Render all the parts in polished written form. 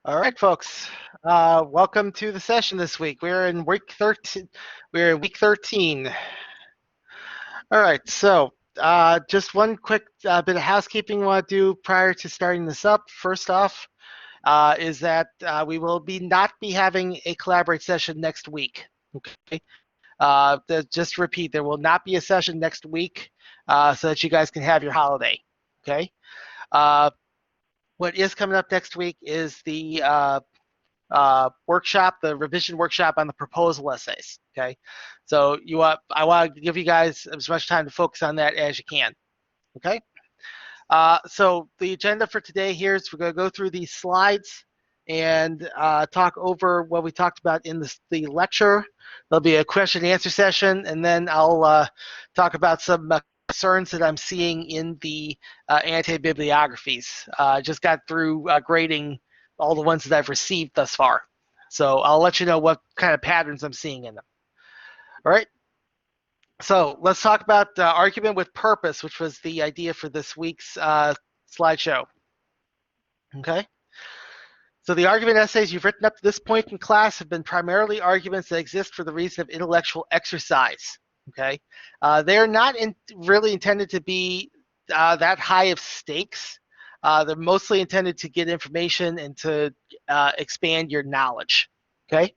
All right, folks. Welcome to the session this week. We're in week 13. We're in week 13. All right, so just one quick bit of housekeeping we want to do prior to starting this up. First off, is that we will not be having a collaborate session next week. Okay. Just to repeat, there will not be a session next week, so that you guys can have your holiday. Okay. Uh, what is coming up next week is the workshop, the revision workshop on the proposal essays. Okay, so I want to give you guys as much time to focus on that as you can. Okay, so the agenda for today here is we're going to go through these slides and talk over what we talked about in the lecture. There'll be a question and answer session, and then I'll talk about some concerns that I'm seeing in the anti-bibliographies. I just got through grading all the ones that I've received thus far. So I'll let you know what kind of patterns I'm seeing in them. All right. So let's talk about argument with purpose, which was the idea for this week's slideshow. Okay. So the argument essays you've written up to this point in class have been primarily arguments that exist for the reason of intellectual exercise. Okay. They're not really intended to be that high of stakes. They're mostly intended to get information and to expand your knowledge. Okay.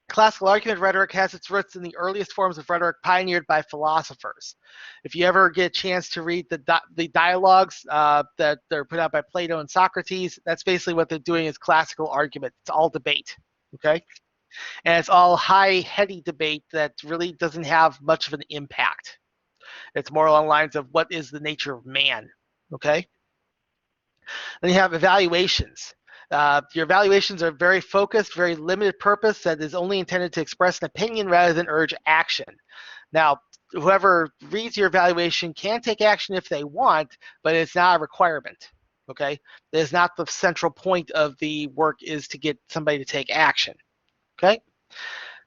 Classical argument rhetoric has its roots in the earliest forms of rhetoric pioneered by philosophers. If you ever get a chance to read the dialogues that they're put out by Plato and Socrates, that's basically what they're doing is classical argument. It's all debate, okay? And it's all high, heady debate that really doesn't have much of an impact. It's more along the lines of what is the nature of man, okay? Then you have evaluations. Your evaluations are very focused, very limited purpose that is only intended to express an opinion rather than urge action. Now, whoever reads your evaluation can take action if they want, but it's not a requirement. Okay, it is not the central point of the work is to get somebody to take action. Okay.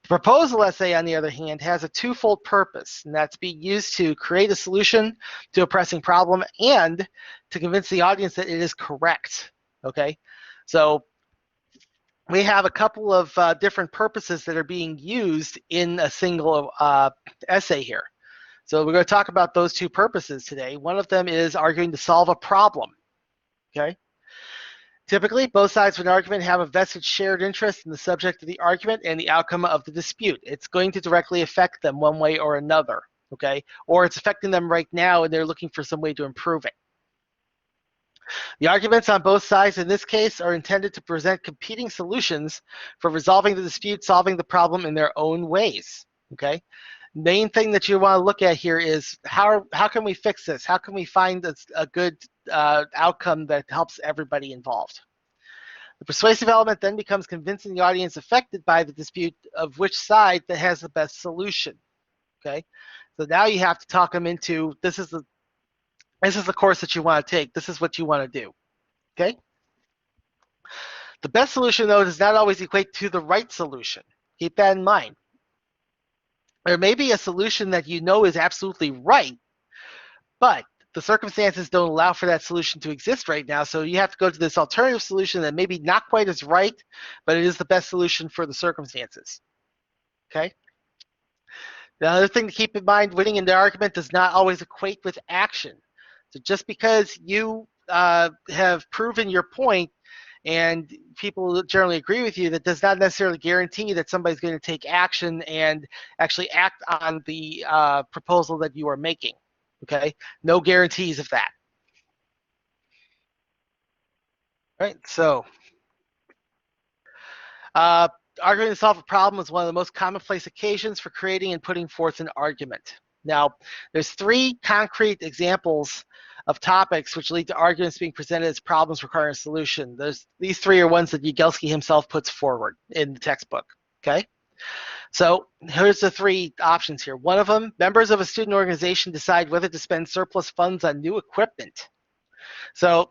The proposal essay, on the other hand, has a twofold purpose, and that's being used to create a solution to a pressing problem and to convince the audience that it is correct. Okay, so we have a couple of different purposes that are being used in a single essay here. So we're going to talk about those two purposes today. One of them is arguing to solve a problem. Okay. Typically, both sides of an argument have a vested shared interest in the subject of the argument and the outcome of the dispute. It's going to directly affect them one way or another, okay? Or it's affecting them right now and they're looking for some way to improve it. The arguments on both sides in this case are intended to present competing solutions for resolving the dispute, solving the problem in their own ways, okay? Main thing that you want to look at here is how can we fix this? How can we find a good outcome that helps everybody involved? The persuasive element then becomes convincing the audience affected by the dispute of which side that has the best solution. Okay, so now you have to talk them into this is the course that you want to take. This is what you want to do. Okay. The best solution, though, does not always equate to the right solution. Keep that in mind. There may be a solution that you know is absolutely right, but the circumstances don't allow for that solution to exist right now, so you have to go to this alternative solution that maybe not quite as right, but it is the best solution for the circumstances. Okay? The other thing to keep in mind, winning in the argument does not always equate with action. So just because you have proven your point and people generally agree with you, that does not necessarily guarantee that somebody's going to take action and actually act on the proposal that you are making. Okay, no guarantees of that. All right, so arguing to solve a problem is one of the most commonplace occasions for creating and putting forth an argument. Now, there's three concrete examples of topics which lead to arguments being presented as problems requiring a solution. These three are ones that Yagelski himself puts forward in the textbook. Okay, so here's the three options here. One of them, members of a student organization decide whether to spend surplus funds on new equipment. So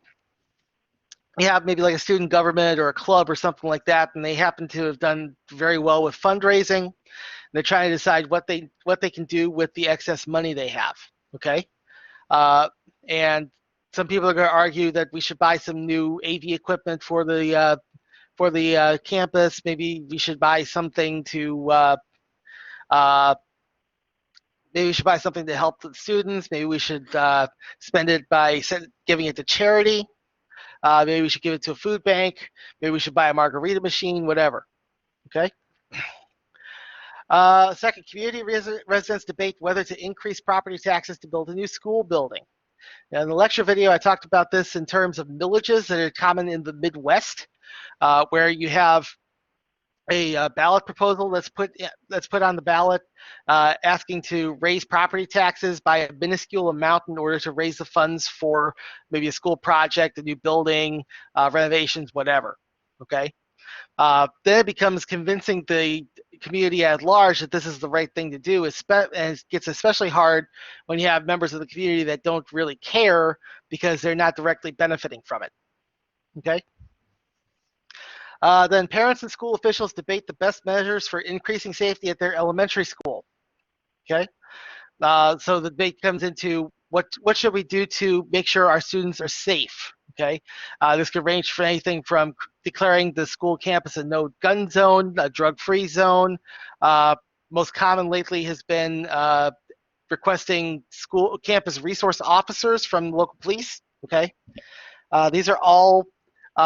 you have maybe like a student government or a club or something like that, and they happen to have done very well with fundraising. They're trying to decide what they can do with the excess money they have. Okay, and some people are going to argue that we should buy some new AV equipment for the campus. Maybe we should buy something to maybe we should buy something to help the students. Maybe we should spend it by giving it to charity. Maybe we should give it to a food bank. Maybe we should buy a margarita machine, whatever. Okay. Second, community residents debate whether to increase property taxes to build a new school building. Now, in the lecture video, I talked about this in terms of millages that are common in the Midwest, where you have a ballot proposal that's put on the ballot asking to raise property taxes by a minuscule amount in order to raise the funds for maybe a school project, a new building, renovations, whatever. Okay. Then it becomes convincing the community at large that this is the right thing to do, and it gets especially hard when you have members of the community that don't really care because they're not directly benefiting from it. Okay. Then parents and school officials debate the best measures for increasing safety at their elementary school. Okay. So the debate comes into what should we do to make sure our students are safe. Okay. This could range from anything from declaring the school campus a no gun zone, a drug-free zone. Most common lately has been requesting school campus resource officers from local police. Okay. These are all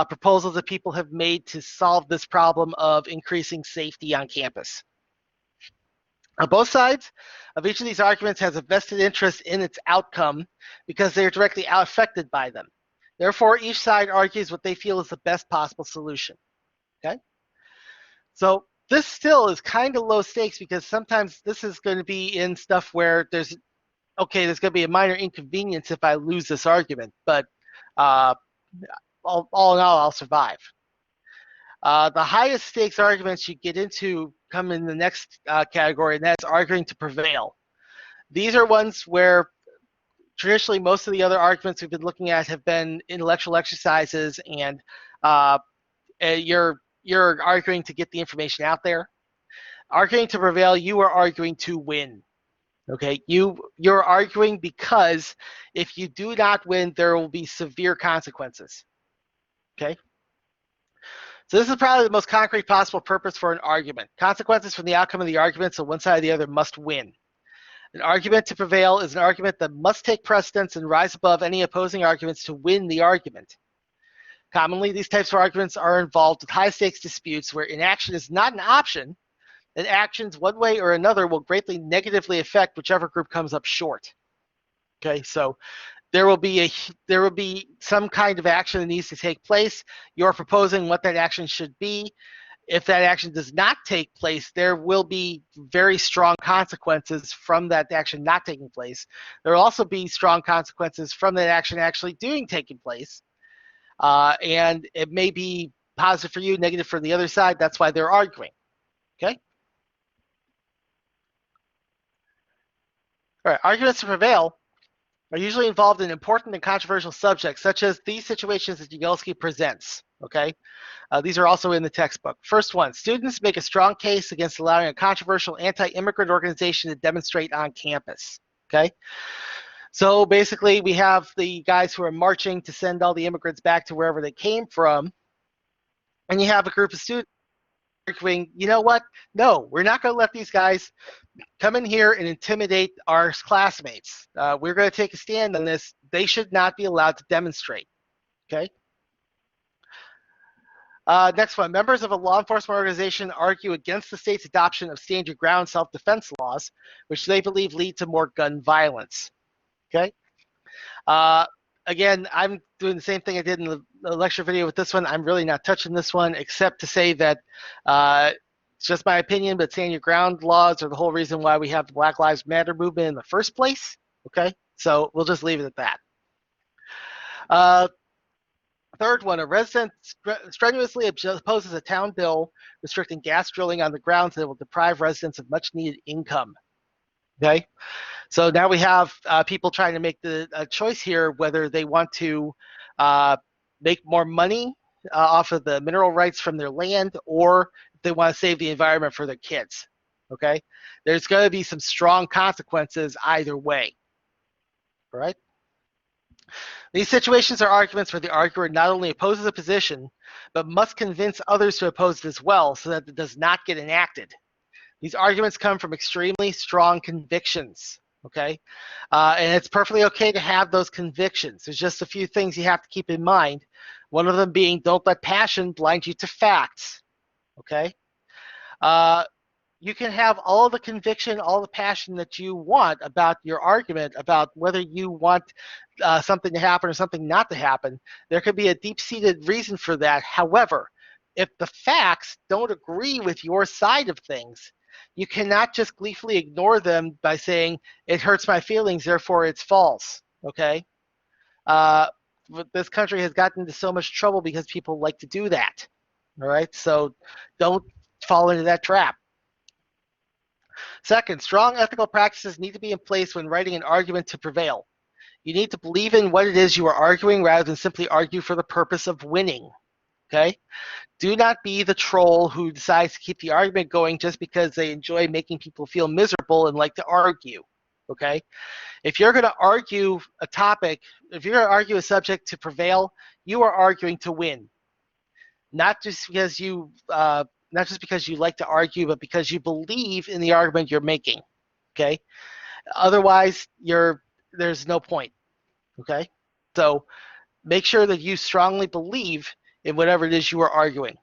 proposals that people have made to solve this problem of increasing safety on campus. Both sides of each of these arguments has a vested interest in its outcome because they are directly affected by them. Therefore, each side argues what they feel is the best possible solution. Okay? So this still is kind of low stakes because sometimes this is going to be in stuff where there's going to be a minor inconvenience if I lose this argument, but all in all, I'll survive. The highest stakes arguments you get into come in the next category, and that's arguing to prevail. These are ones where traditionally most of the other arguments we've been looking at have been intellectual exercises, and you're arguing to get the information out there. Arguing to prevail, you are arguing to win. Okay, you're arguing because if you do not win, there will be severe consequences. Okay. So this is probably the most concrete possible purpose for an argument. Consequences from the outcome of the argument, so one side or the other must win. An argument to prevail is an argument that must take precedence and rise above any opposing arguments to win the argument. Commonly, these types of arguments are involved with high-stakes disputes where inaction is not an option, and actions one way or another will greatly negatively affect whichever group comes up short. Okay, so there will be some kind of action that needs to take place. You're proposing what that action should be. If that action does not take place, there will be very strong consequences from that action not taking place. There will also be strong consequences from that action actually taking place. And it may be positive for you, negative for the other side. That's why they're arguing. Okay? All right, arguments to prevail are usually involved in important and controversial subjects, such as these situations that Jagielski presents. Okay, these are also in the textbook. First one, students make a strong case against allowing a controversial anti-immigrant organization to demonstrate on campus. Okay, so basically we have the guys who are marching to send all the immigrants back to wherever they came from, and you have a group of students arguing, you know what, no, we're not going to let these guys come in here and intimidate our classmates. We're going to take a stand on this. They should not be allowed to demonstrate. Okay. Next one, members of a law enforcement organization argue against the state's adoption of stand your ground self-defense laws, which they believe lead to more gun violence. Okay. Again, I'm doing the same thing I did in the lecture video with this one. I'm really not touching this one, except to say that it's just my opinion, but stand your ground laws are the whole reason why we have the Black Lives Matter movement in the first place. Okay, so we'll just leave it at that. Third one, a resident strenuously opposes a town bill restricting gas drilling on the grounds that will deprive residents of much needed income. Okay, so now we have people trying to make the choice here whether they want to make more money off of the mineral rights from their land, or if they want to save the environment for their kids. Okay, there's going to be some strong consequences either way. All right. These situations are arguments where the arguer not only opposes a position, but must convince others to oppose it as well so that it does not get enacted. These arguments come from extremely strong convictions, okay? And it's perfectly okay to have those convictions. There's just a few things you have to keep in mind. One of them being don't let passion blind you to facts, okay? Uh, you can have all the conviction, all the passion that you want about your argument, about whether you want something to happen or something not to happen. There could be a deep-seated reason for that. However, if the facts don't agree with your side of things, you cannot just gleefully ignore them by saying, it hurts my feelings, therefore it's false, okay? Uh, this country has gotten into so much trouble because people like to do that, all right? So don't fall into that trap. Second, strong ethical practices need to be in place when writing an argument to prevail. You need to believe in what it is you are arguing rather than simply argue for the purpose of winning. Okay? Do not be the troll who decides to keep the argument going just because they enjoy making people feel miserable and like to argue. Okay? If you're going to argue a topic, if you're going to argue a subject to prevail, you are arguing to win. Not just because you like to argue, but because you believe in the argument you're making. Okay? Otherwise, there's no point. Okay? So make sure that you strongly believe in whatever it is you are arguing.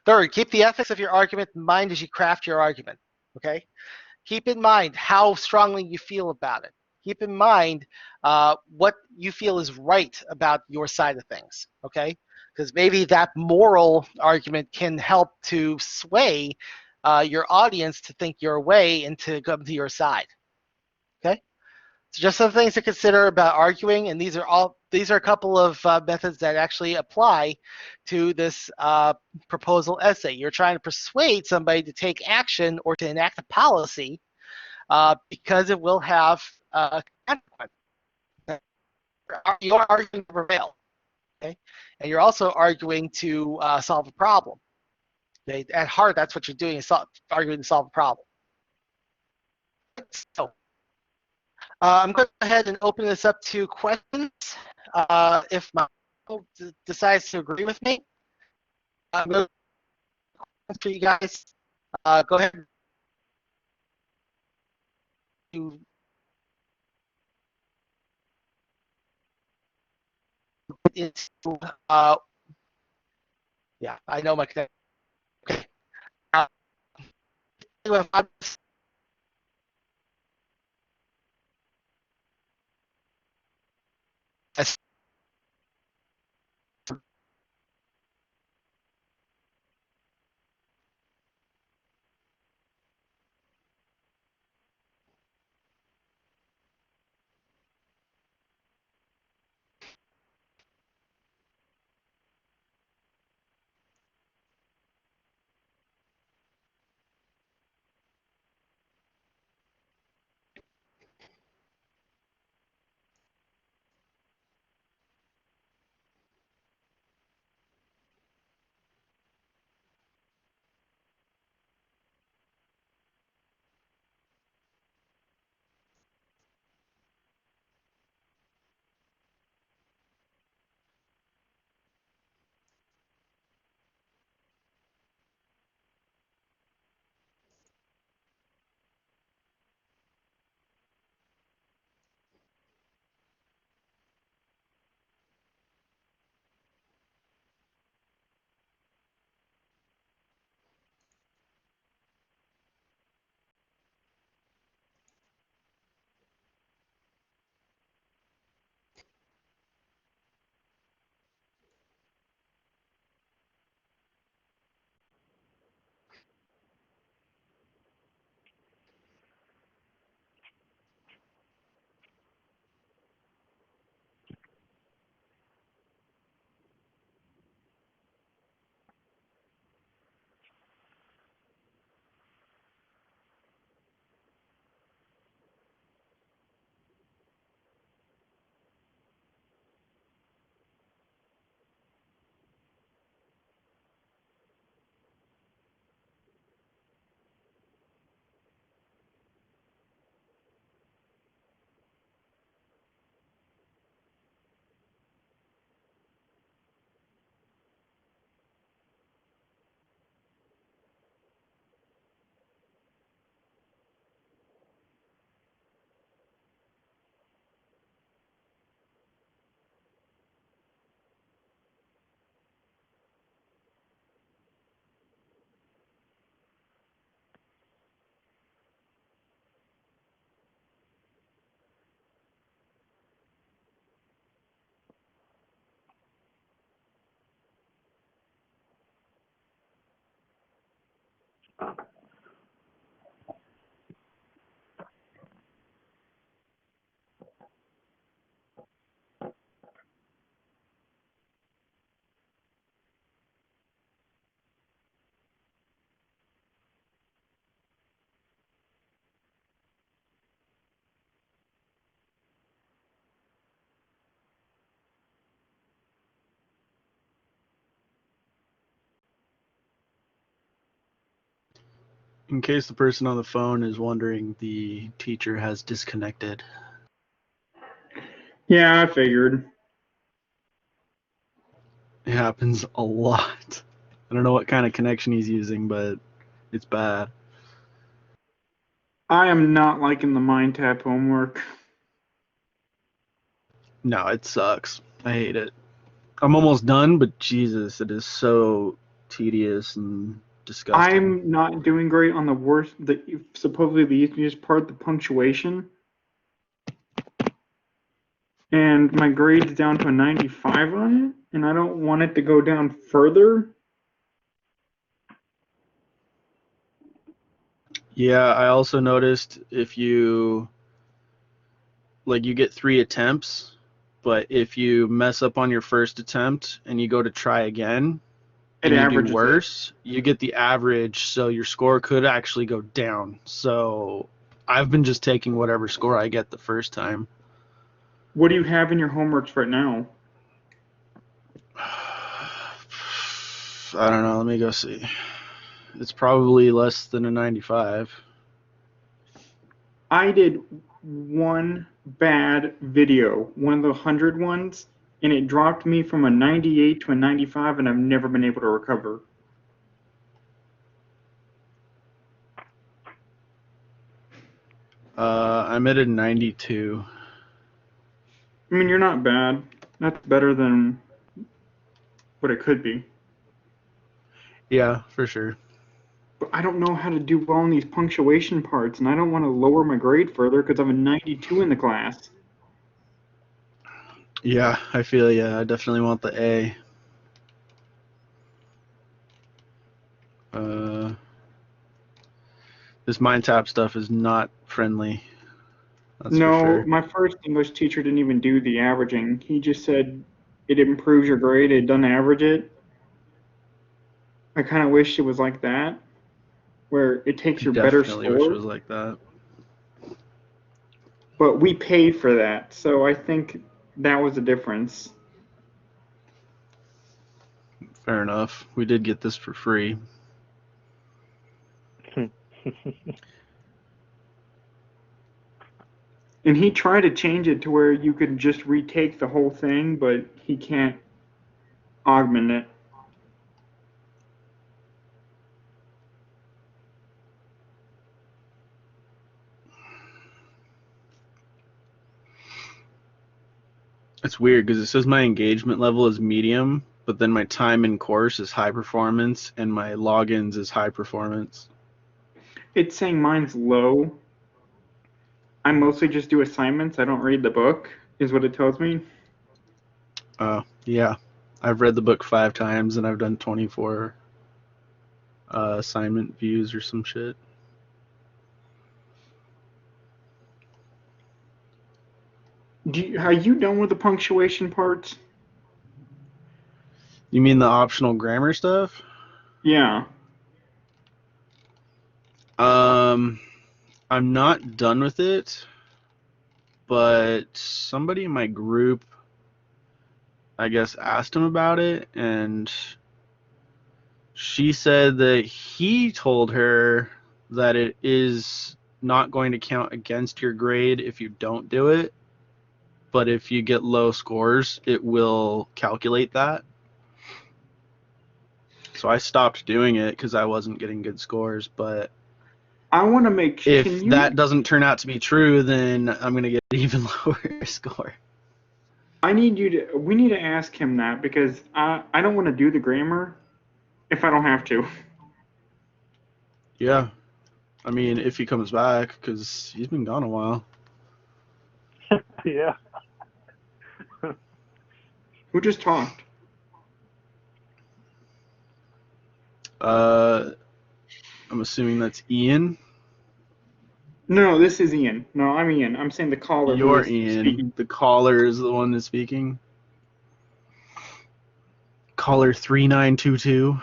Third, keep the ethics of your argument in mind as you craft your argument. Okay? Keep in mind how strongly you feel about it. Keep in mind what you feel is right about your side of things. Okay? Because maybe that moral argument can help to sway your audience to think your way and to come to your side. Okay? So just some things to consider about arguing, and these are a couple of methods that actually apply to this proposal essay. You're trying to persuade somebody to take action or to enact a policy because it will have a consequence. You're arguing to prevail, okay? And you're also arguing to solve a problem. Okay? At heart, that's what you're doing, is arguing to solve a problem. So I'm going to go ahead and open this up to questions. If my decides to agree with me, I'm going to for you guys. Go ahead and into yeah, I know my connection. Okay. Uh, In case the person on the phone is wondering, the teacher has disconnected. Yeah, I figured. It happens a lot. I don't know what kind of connection he's using, but it's bad. I am not liking the Mindtap homework. No, it sucks. I hate it. I'm almost done, but Jesus, it is so tedious and disgusting. I'm not doing great on the supposedly the easiest part, the punctuation. And my grade's down to a 95 on it, and I don't want it to go down further. Yeah, I also noticed if you get 3 attempts, but if you mess up on your first attempt and you go to try again It and you do averages worse, you get the average, so your score could actually go down. So I've been just taking whatever score I get the first time. What do you have in your homeworks right now? I don't know, let me go see. It's probably less than a 95. I did one bad video, one of the 100 ones, and it dropped me from a 98 to a 95, and I've never been able to recover. I'm at a 92. I mean, you're not bad. That's better than what it could be. Yeah, for sure. But I don't know how to do well in these punctuation parts, and I don't want to lower my grade further because I'm a 92 in the class. Yeah, I feel I definitely want the A. This Mindtap stuff is not friendly. That's for No, sure. my first English teacher didn't even do the averaging. He just said it improves your grade, it doesn't average it. I kind of wish it was like that, where it takes I your better definitely wish it score, was like that. but we paid for that, so I think that was the difference. Fair enough. We did get this for free. And he tried to change it to where you could just retake the whole thing, but he can't augment it. It's weird because it says my engagement level is medium, but then my time in course is high performance and my logins is high performance. It's saying mine's low. I mostly just do assignments. I don't read the book, is what it tells me. Yeah. I've read the book 5 times and I've done 24 assignment views or some shit. Are you done with the punctuation parts? You mean the optional grammar stuff? Yeah. I'm not done with it, but somebody in my group, I guess, asked him about it, and she said that he told her that it is not going to count against your grade if you don't do it, but if you get low scores, it will calculate that. So I stopped doing it because I wasn't getting good scores, but I want to make. if that doesn't turn out to be true, then I'm going to get an even lower score. I need you to. We need to ask him that because I don't want to do the grammar if I don't have to. Yeah. I mean, if he comes back, because he's been gone a while. Yeah. Who just talked? I'm assuming that's Ian. No, this is Ian. No, I'm Ian. I'm saying the caller who You're is Ian. speaking. The caller is the one that's speaking. Caller 3922.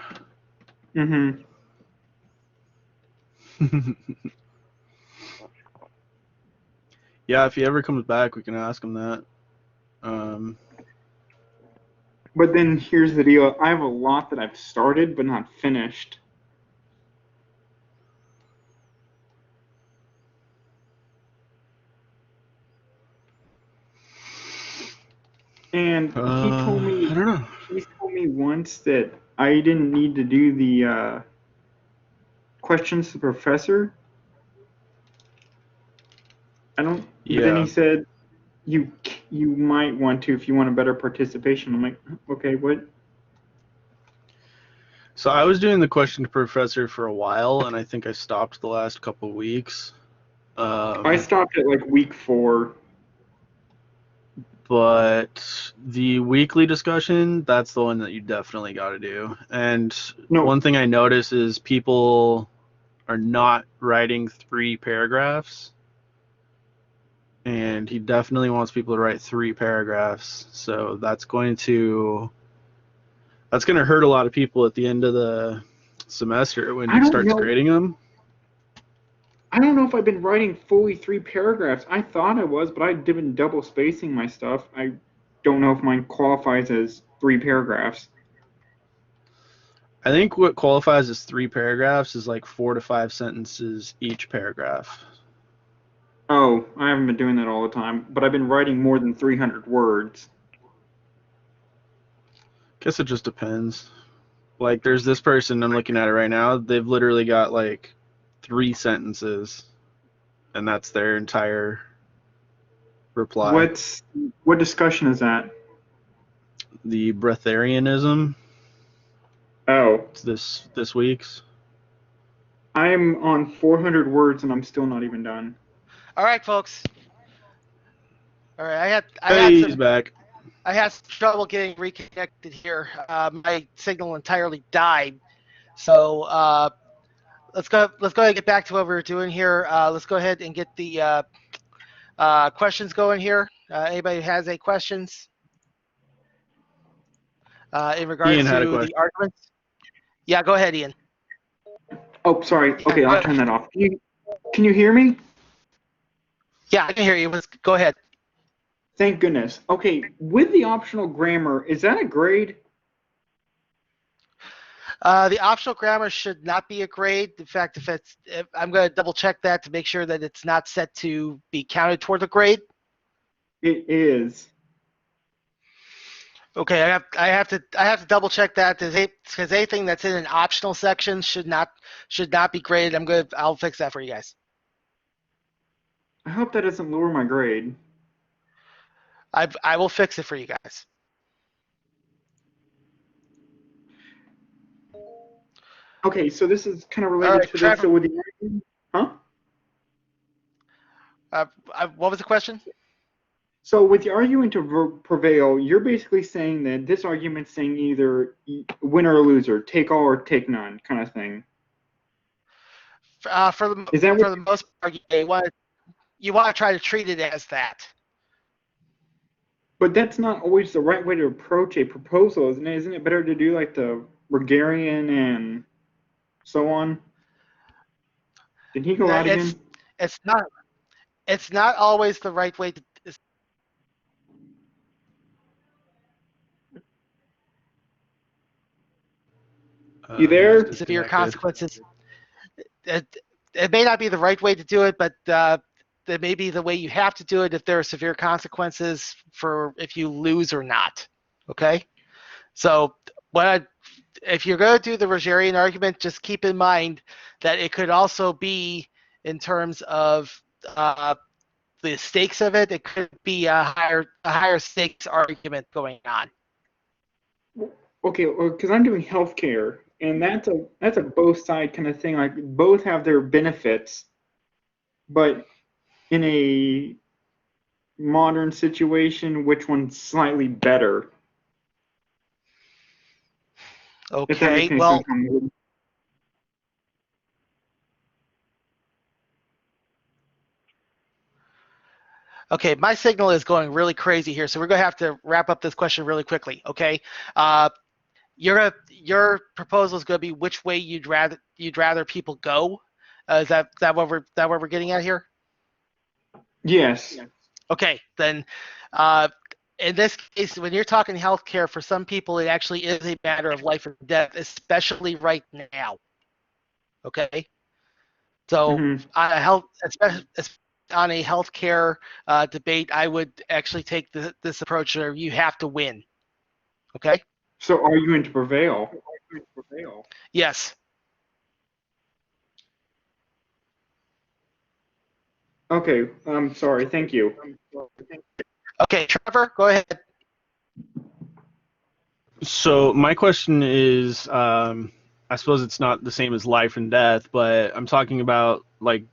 Mm-hmm. Yeah, if he ever comes back, we can ask him that. But then here's the deal. I have a lot that I've started but not finished. And he told me I don't know. he told me once that I didn't need to do the questions to the professor. I don't. But then he Yeah. said you might want to if you want a better participation. I'm like, okay, what? So I was doing the question to professor for a while, and I think I stopped the last couple of weeks. I stopped at like week 4. But the weekly discussion, that's the one that you definitely got to do. And No, one thing I notice is people are not writing 3 paragraphs. And he definitely wants people to write 3 paragraphs. So that's going to hurt a lot of people at the end of the semester when I he don't starts know. grading them. I don't know if I've been writing fully 3 paragraphs. I thought I was, but I've been double spacing my stuff. I don't know if mine qualifies as 3 paragraphs. I think what qualifies as 3 paragraphs is like 4 to 5 sentences each paragraph. Oh, I haven't been doing that all the time, but I've been writing more than 300 words. Guess it just depends. Like, there's this person, I'm looking at it right now, they've literally got like 3 sentences, and that's their entire reply. What discussion is that? The breatharianism, Oh, it's this week's. I'm on 400 words and I'm still not even done. All right, folks. All right, Hey, he's back. I had some trouble getting reconnected here. My signal entirely died. So let's go ahead and get back to what we were doing here. Let's go ahead and get the questions going here. Anybody who has any questions in regards Ian had a to question. the arguments? Yeah, go ahead, Ian. Oh, sorry. Yeah, Okay, I'll turn that off. Can you hear me? Yeah, I can hear you. Go ahead. Thank goodness. Okay, with the optional grammar, is that a grade? The optional grammar should not be a grade. In fact, if I'm going to double check that to make sure that it's not set to be counted toward a grade. It is. Okay, I have to double check that because anything that's in an optional section should not be graded. I'll fix that for you guys. I hope that doesn't lower my grade. I will fix it for you guys. Okay, so this is kind of related right, to Trevor. this. So with the huh? What was the question? So with the argument to prevail, you're basically saying that this argument's saying either winner or loser, take all or take none, kind of thing. For the most part, you want to try to treat it as that. But that's not always the right way to approach a proposal, isn't it? Isn't it better to do like the Gregarian and so on? Did he go out again? It's not always the right way to. You there? Severe consequences. It may not be the right way to do it, but that may be the way you have to do it if there are severe consequences for if you lose or not. Okay? So if you're going to do the Rogerian argument, just keep in mind that it could also be in terms of the stakes of it. It could be a higher stakes argument going on. Okay, because I'm doing healthcare, and that's a both side kind of thing. Like both have their benefits, but in a modern situation, which one's slightly better? Okay, well, Okay, my signal is going really crazy here, so we're going to have to wrap up this question really quickly. Okay, your proposal is going to be which way you'd rather people go. Is that what we're getting at here? Yes. Okay, then in this case, when you're talking healthcare, for some people it actually is a matter of life or death, especially right now. Okay, so on a healthcare debate, I would actually take this approach where you have to win. Okay. So arguing to prevail. Yes. Okay. I'm sorry. Thank you. Okay, Trevor, go ahead. So my question is, I suppose it's not the same as life and death, but I'm talking about like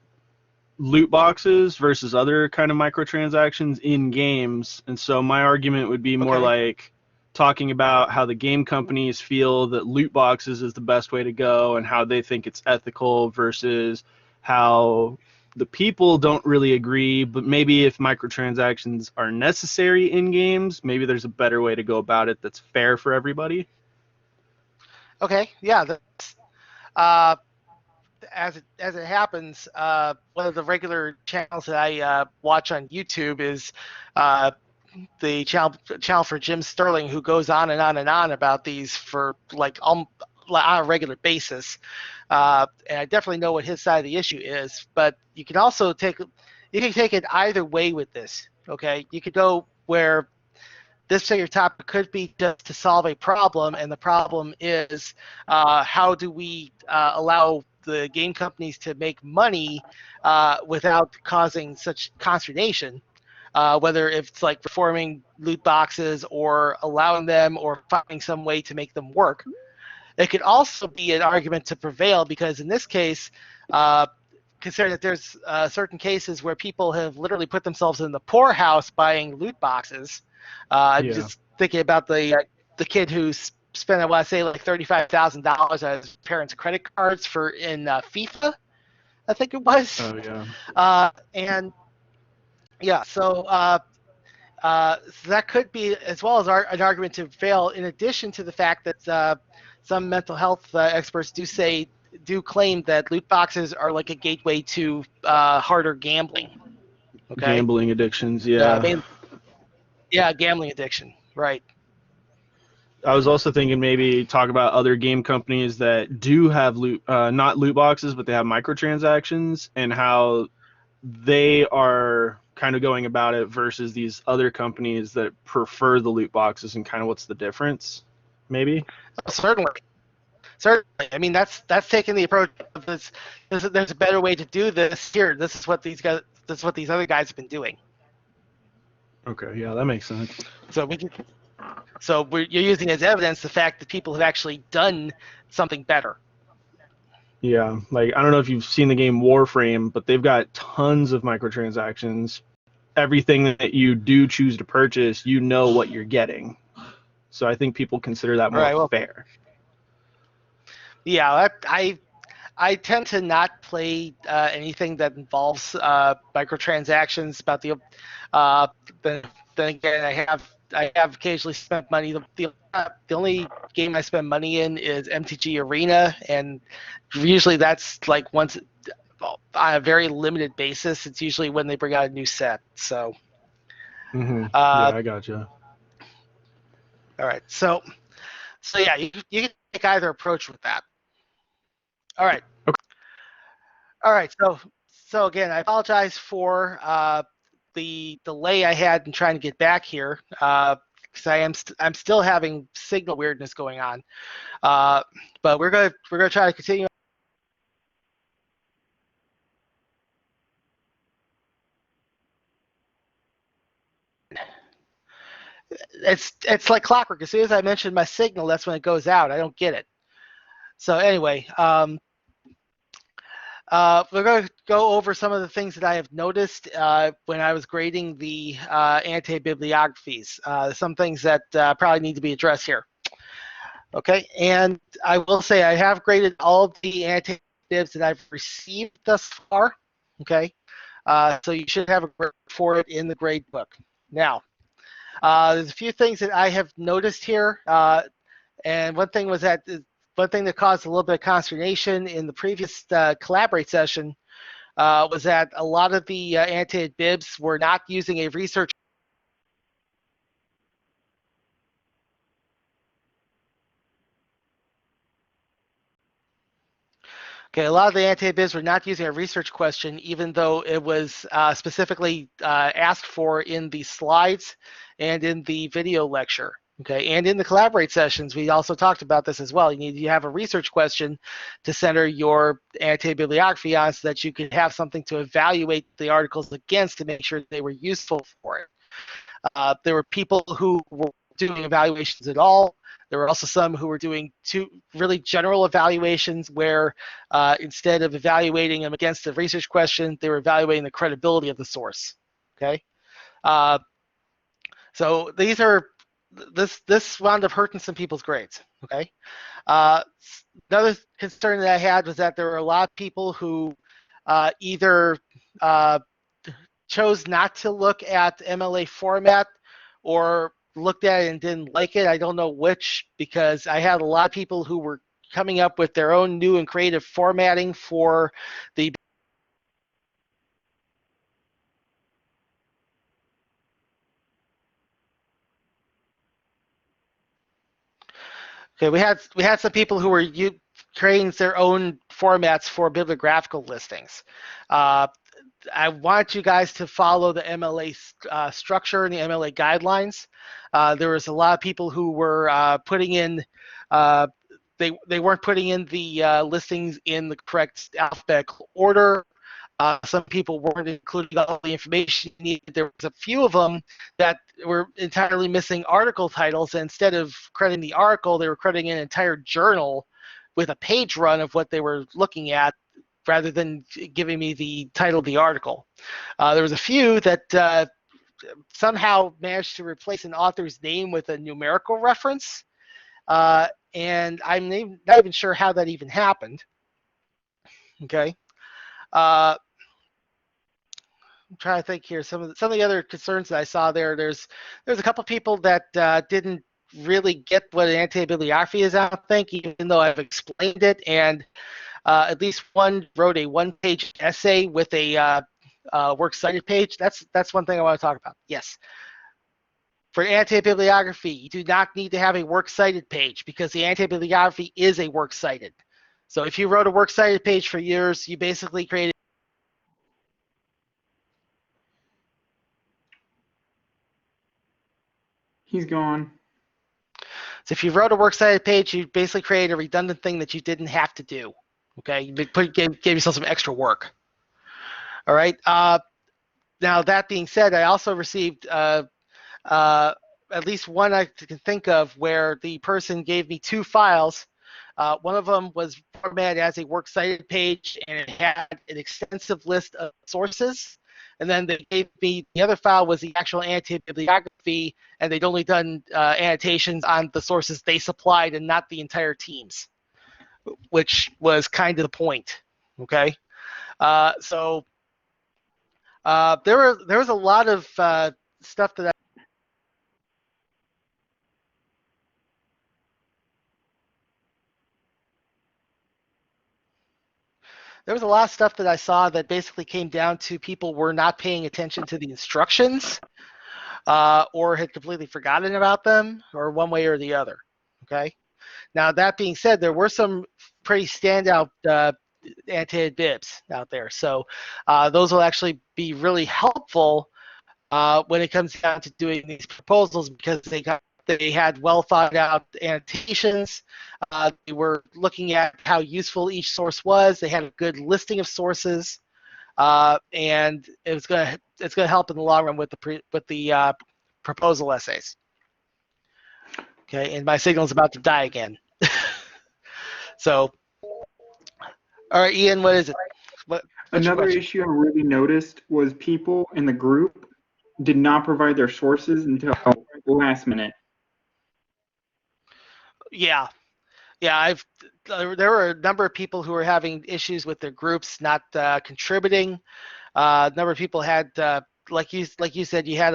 loot boxes versus other kind of microtransactions in games. And so my argument would be more like talking about how the game companies feel that loot boxes is the best way to go and how they think it's ethical versus how the people don't really agree, but maybe if microtransactions are necessary in games, maybe there's a better way to go about it that's fair for everybody. Okay, yeah, that's as it happens, one of the regular channels that I watch on YouTube is the channel for Jim Sterling, who goes on and on and on about these for like on a regular basis. And I definitely know what his side of the issue is, but you can take it either way with this. Okay, you could go where this particular topic could be just to solve a problem, and the problem is how do we allow the game companies to make money without causing such consternation, whether it's like performing loot boxes or allowing them or finding some way to make them work. It could also be an argument to prevail because in this case, considering that there's certain cases where people have literally put themselves in the poorhouse buying loot boxes. I'm just thinking about the kid who spent, I want to say, like $35,000 on his parents' credit cards in FIFA, I think it was. Oh yeah. And yeah, so that could be as well as an argument to fail. In addition to the fact that some mental health experts do claim that loot boxes are like a gateway to harder gambling. Okay. Gambling addictions, yeah. Yeah, gambling addiction, right. I was also thinking maybe talk about other game companies that do have not loot boxes, but they have microtransactions and how they are kind of going about it versus these other companies that prefer the loot boxes and kind of what's the difference, maybe? Certainly. I mean, that's taking the approach of this. There's a better way to do this here. This is what these other guys have been doing. Okay, yeah, that makes sense. So you're using as evidence the fact that people have actually done something better. Yeah, like I don't know if you've seen the game Warframe, but they've got tons of microtransactions. Everything that you do choose to purchase, you know what you're getting. So I think people consider that more fair. Yeah, I tend to not play anything that involves microtransactions. Then again, I have occasionally spent money. The only game I spend money in is MTG Arena, and usually that's like once on a very limited basis. It's usually when they bring out a new set. So. Yeah, I gotcha. All right, so yeah, you can take either approach with that. All right. Okay. All right. So again, I apologize for the delay I had in trying to get back here because I'm still having signal weirdness going on. But we're gonna try to continue. It's like clockwork. As soon as I mention my signal, that's when it goes out. I don't get it. So anyway, we're going to go over some of the things that I have noticed when I was grading the anti-bibliographies. Some things that probably need to be addressed here. Okay, and I will say I have graded all of the anti-bibs that I've received thus far. Okay, So you should have a grade for it in the grade book. Now, there's a few things that I have noticed here, and one thing that caused a little bit of consternation in the previous Collaborate session was that a lot of the annotated bibs were not using a research. Okay, a lot of the annotated-bibs were not using a research question, even though it was specifically asked for in the slides and in the video lecture. Okay, and in the Collaborate sessions, we also talked about this as well. You have a research question to center your annotated bibliography on so that you could have something to evaluate the articles against to make sure they were useful for it. There were people who were doing evaluations at all. There were also some who were doing two really general evaluations where instead of evaluating them against a research question, they were evaluating the credibility of the source. Okay, so this wound up hurting some people's grades. Okay, another concern that I had was that there were a lot of people who either chose not to look at MLA format or looked at it and didn't like it. I don't know which, because I had a lot of people who were coming up with their own new and creative formatting for the we had some people who were creating their own formats for bibliographical listings. I want you guys to follow the MLA structure and the MLA guidelines. There was a lot of people who were putting in, they weren't putting in the listings in the correct alphabetical order. Some people weren't including all the information needed. There was a few of them that were entirely missing article titles. And instead of crediting the article, they were crediting an entire journal with a page run of what they were looking at, rather than giving me the title of the article. There was a few that somehow managed to replace an author's name with a numerical reference, and I'm not even sure how that even happened. Okay, I'm trying to think here. Some of the other concerns that I saw there. There's a couple people that didn't really get what an annotated bibliography is. I don't think, even though I've explained it, and at least one wrote a one-page essay with a works cited page. That's one thing I want to talk about. Yes. For annotated bibliography, you do not need to have a works cited page because the annotated bibliography is a works cited. So if you wrote a works cited page for yours, you basically created. He's gone. So if you wrote a works cited page, you basically created a redundant thing that you didn't have to do. Okay, you gave yourself some extra work. All right. Now that being said, I also received at least one I can think of where the person gave me two files. One of them was formatted as a works cited page, and it had an extensive list of sources. And then they gave me the other file was the actual annotated bibliography, and they'd only done annotations on the sources they supplied and not the entire team's, which was kind of the point. Okay, so there was a lot of stuff that there was a lot of stuff that I saw that basically came down to people were not paying attention to the instructions, or had completely forgotten about them, or one way or the other. Okay. Now that being said, there were some pretty standout annotated bibs out there, so those will actually be really helpful when it comes down to doing these proposals, because they had well thought out annotations. They were looking at how useful each source was. They had a good listing of sources, and it's gonna help in the long run with the proposal essays. Okay, and my signal is about to die again. So, all right, Ian, what is it? Another issue I really noticed was people in the group did not provide their sources until the last minute. Yeah, there were a number of people who were having issues with their groups not contributing. A number of people had, like you said, you had.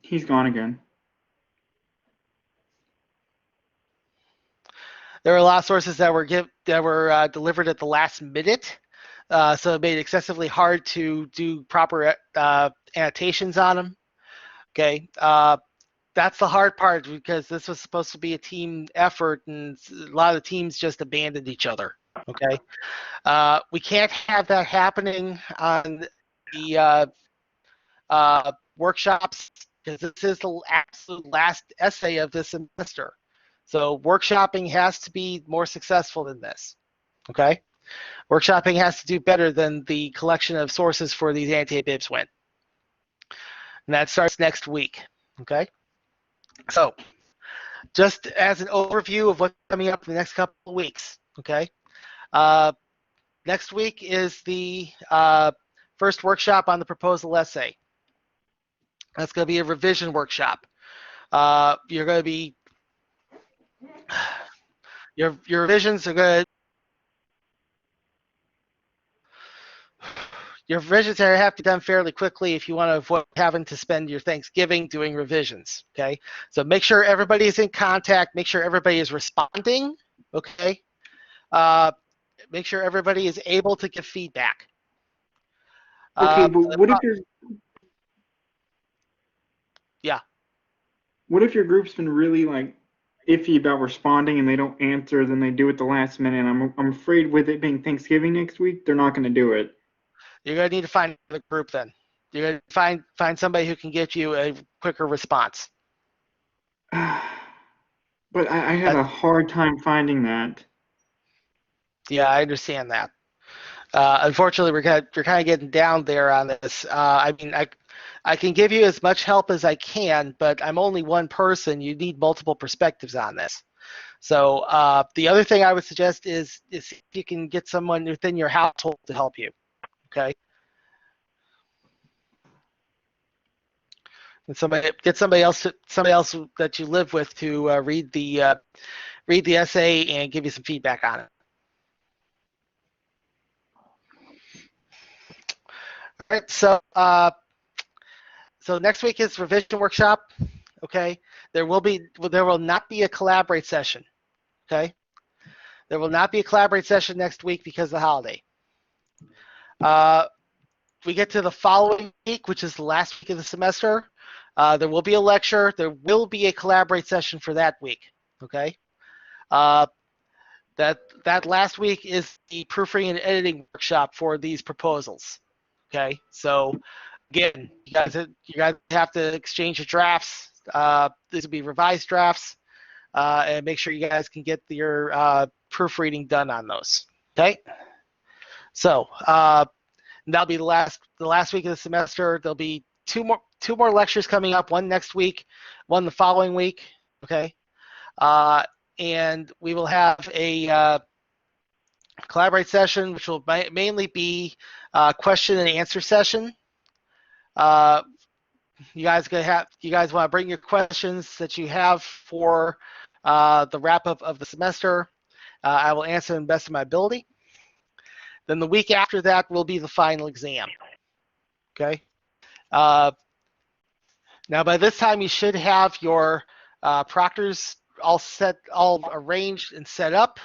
He's gone again. There were a lot of sources that were delivered at the last minute, so it made it excessively hard to do proper annotations on them. Okay, that's the hard part because this was supposed to be a team effort, and a lot of the teams just abandoned each other. Okay, we can't have that happening on the workshops because this is the absolute last essay of this semester. So workshopping has to be more successful than this. Okay, workshopping has to do better than the collection of sources for these anti-bibs went, and that starts next week. Okay, so just as an overview of what's coming up in the next couple of weeks. Okay, next week is the first workshop on the proposal essay. That's going to be a revision workshop. You're going to be your revisions are going to your revisions have to be done fairly quickly if you want to avoid having to spend your Thanksgiving doing revisions. Okay, so make sure everybody is in contact. Make sure everybody is responding. Okay, make sure everybody is able to give feedback. Okay, but what if your what if your group's been really like iffy about responding and they don't answer, then they do it the last minute? I'm afraid with it being Thanksgiving next week, they're not going to do it. You're going to need to find a group then. You're going to find somebody who can get you a quicker response. But I have a hard time finding that. Yeah, I understand that. Unfortunately, we're kind of getting down there on this. I mean, I can give you as much help as I can, but I'm only one person. You need multiple perspectives on this. So the other thing I would suggest is if you can get someone within your household to help you. Okay. And get somebody else that you live with to read the essay and give you some feedback on it. All right, so next week is revision workshop. Okay, there will not be a collaborate session. Okay, there will not be a collaborate session next week because of the holiday. We get to the following week, which is the last week of the semester. There will be a lecture. There will be a collaborate session for that week. Okay. That last week is the proofreading and editing workshop for these proposals. Okay. So again, you guys have to exchange your drafts. These will be revised drafts, and make sure you guys can get your proofreading done on those. Okay. So that'll be the last week of the semester. There'll be two more lectures coming up. One next week, one the following week. Okay, and we will have a collaborate session, which will mainly be a question and answer session. You guys want to bring your questions that you have for the wrap up of the semester. I will answer them best of my ability. Then the week after that will be the final exam. Okay. Now by this time you should have your proctors all arranged and set up.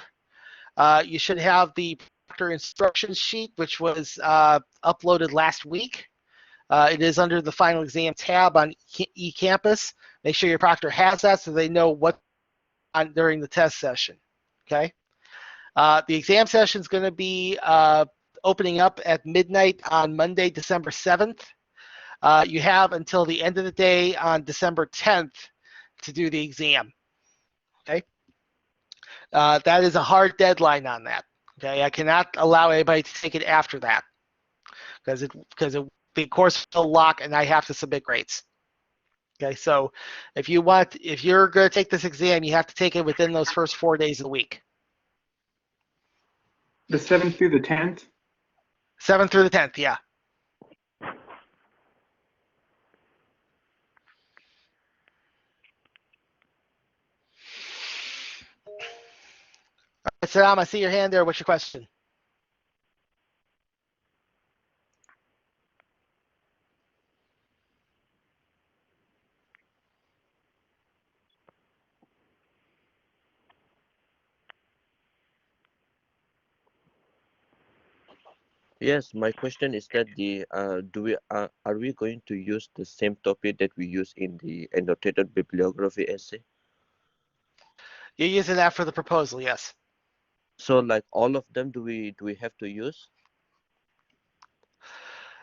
You should have the proctor instruction sheet, which was uploaded last week. It is under the final exam tab on eCampus. Make sure your proctor has that so they know what on during the test session. Okay. The exam session is going to be opening up at midnight on Monday, December 7th. You have until the end of the day on December 10th to do the exam. Okay. That is a hard deadline on that. Okay. I cannot allow anybody to take it after that because the course will lock and I have to submit grades. Okay. So if you're going to take this exam, you have to take it within those first 4 days of the week. The 7th through the 10th? 7th through the 10th, yeah. All right, Saddam, I see your hand there. What's your question? Yes, my question is that are we going to use the same topic that we use in the annotated bibliography essay? You're using that for the proposal, yes. So like all of them, do we have to use?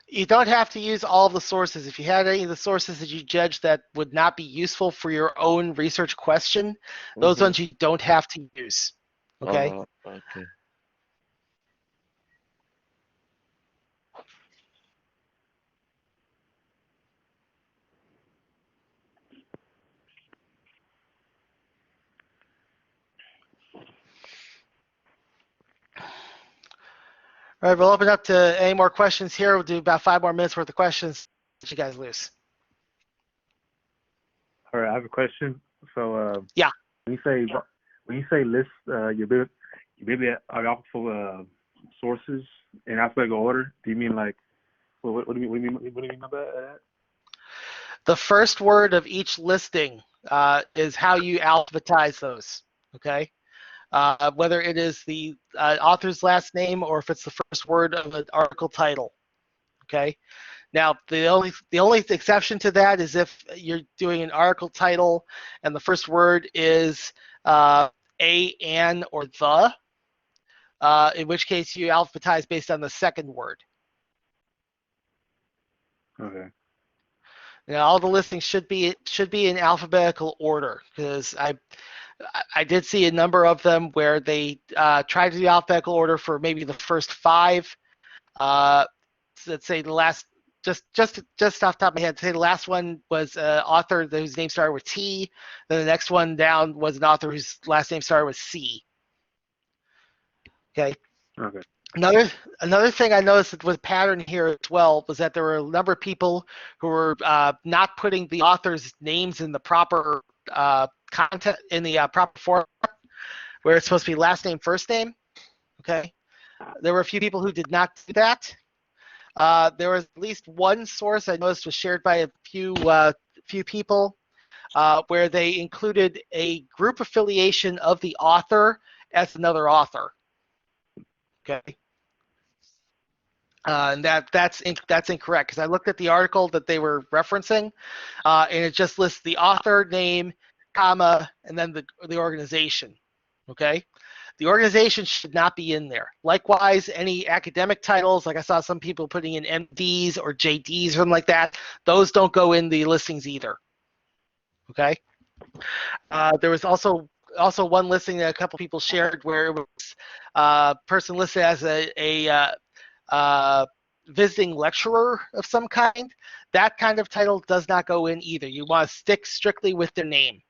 You don't have to use all of the sources. If you had any of the sources that you judge that would not be useful for your own research question, those Mm-hmm. ones you don't have to use. Okay? Okay. All right, we'll open up to any more questions here. We'll do about 5 more minutes worth of questions. Let you guys loose. All right, I have a question. So, Yeah. when you say list your bibliographical sources in alphabetical order, do you mean like what do you mean by that? The first word of each listing is how you alphabetize those. Okay? Whether it is the author's last name or if it's the first word of an article title. Okay. Now the only exception to that is if you're doing an article title and the first word is a, an, or the, in which case you alphabetize based on the second word. Okay. Now all the listings should be in alphabetical order because I did see a number of them where they tried to do alphabetical order for maybe the first 5. Let's say the last, just off the top of my head, say the last one was an author whose name started with T. Then the next one down was an author whose last name started with C. Okay. Okay. Another thing I noticed with a pattern here as well was that there were a number of people who were not putting the authors' names in the proper content in the proper form, where it's supposed to be last name, first name. Okay, there were a few people who did not do that. There was at least one source I noticed was shared by a few people where they included a group affiliation of the author as another author. Okay. And that's incorrect because I looked at the article that they were referencing, and it just lists the author name, comma, and then the organization. Okay, the organization should not be in there. Likewise, any academic titles, like I saw some people putting in MDs or JDs or something like that, those don't go in the listings either. Okay, there was also one listing that a couple people shared where it was a person listed as a visiting lecturer of some kind. That kind of title does not go in either. You want to stick strictly with their name.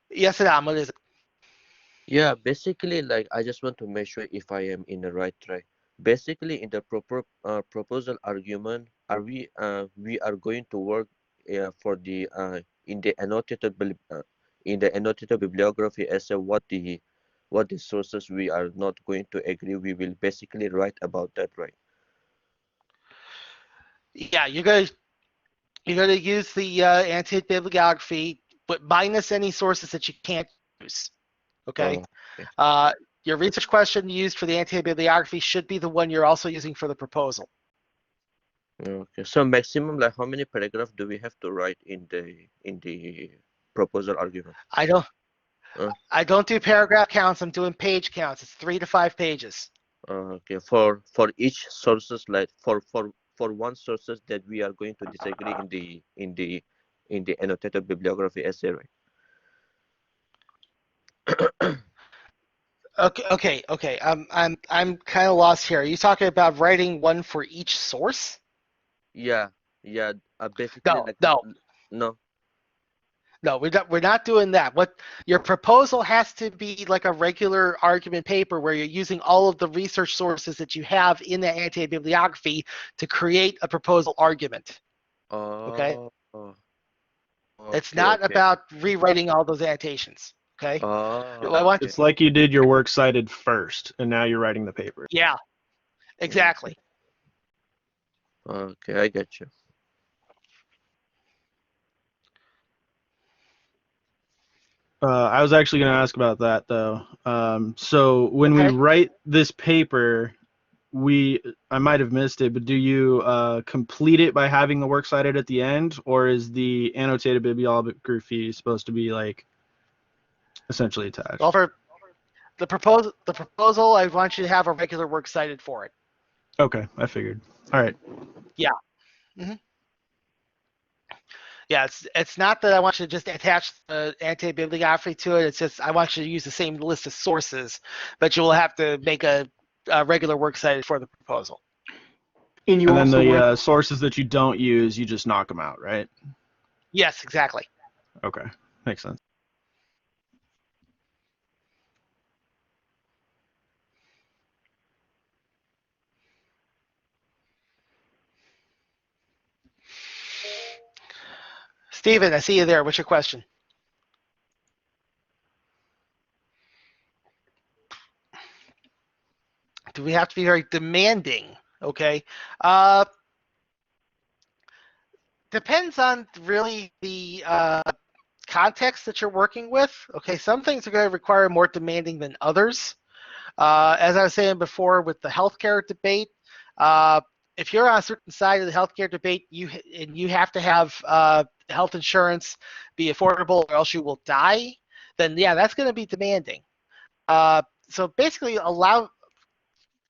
Yes, Adam, what is it? Yeah, basically, like I just want to make sure if I am in the right track. Basically, in the proposal argument, we are going to work for the in the annotated bibliography as a what the sources we are not going to agree. We will basically write about that, right? Yeah, you're gonna use the annotated bibliography, but minus any sources that you can't use. Okay. Oh, okay. Your research question used for the annotated bibliography should be the one you're also using for the proposal. Okay. So maximum, like how many paragraphs do we have to write in the proposal argument? I don't Uh, I don't do paragraph counts. I'm doing page counts. It's 3 to 5 pages. Okay, for each sources, like for one sources that we are going to disagree in the annotated bibliography essay, right? Okay. I'm kind of lost here. Are you talking about writing one for each source? Yeah, yeah. Basically, No, like no, no. no. We're not doing that. What your proposal has to be like a regular argument paper where you're using all of the research sources that you have in the annotated bibliography to create a proposal argument. Okay. Oh, It's okay, not okay. about rewriting all those annotations. Okay. I Oh, want. okay. It's like you did your works cited first, and now you're writing the paper. Yeah. Exactly. Okay, I get you. I was actually going to ask about that though. So when we Okay. write this paper, I might have missed it, but do you complete it by having the works cited at the end, or is the annotated bibliography supposed to be like essentially Well, attached? for the proposal, I want you to have a regular works cited for it. Okay, I figured. All right. Yeah. hmm Yeah, it's not that I want you to just attach the anti-bibliography to it. It's just I want you to use the same list of sources, but you will have to make a regular works cited for the proposal. And you And then also the want sources that you don't use, you just knock them out, right? Yes, exactly. Okay, makes sense. Steven, I see you there. What's your question? Do we have to be very demanding? Okay. Depends on really the context that you're working with. Okay, some things are going to require more demanding than others. As I was saying before with the healthcare debate, if you're on a certain side of the healthcare debate, you have to have health insurance be affordable or else you will die, then yeah, that's going to be demanding. So basically,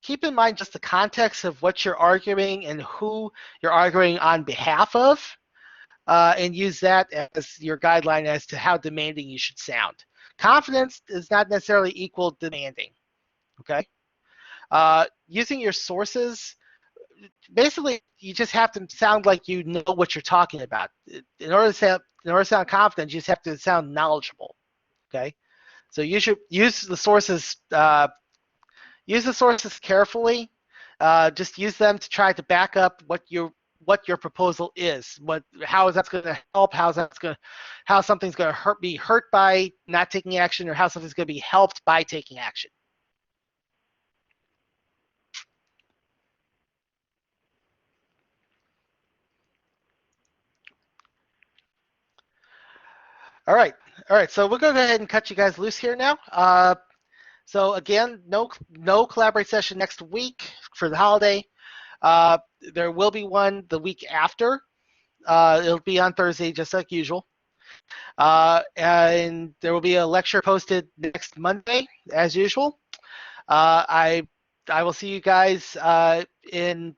keep in mind just the context of what you're arguing and who you're arguing on behalf of, and use that as your guideline as to how demanding you should sound. Confidence is not necessarily equal demanding. Okay. Using your sources, basically, you just have to sound like you know what you're talking about. In order to sound confident, you just have to sound knowledgeable. Okay. So you should use the sources. Use the sources carefully. Just use them to try to back up what your proposal is. How is that going to help? How something's going to be hurt by not taking action, or how something's going to be helped by taking action. All right. So we're going to go ahead and cut you guys loose here now. So again, no collaborate session next week for the holiday. There will be one the week after. It'll be on Thursday, just like usual. And there will be a lecture posted next Monday, as usual. I will see you guys in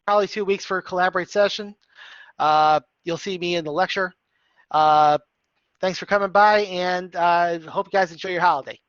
probably 2 weeks for a collaborate session. You'll see me in the lecture. Thanks for coming by, and hope you guys enjoy your holiday.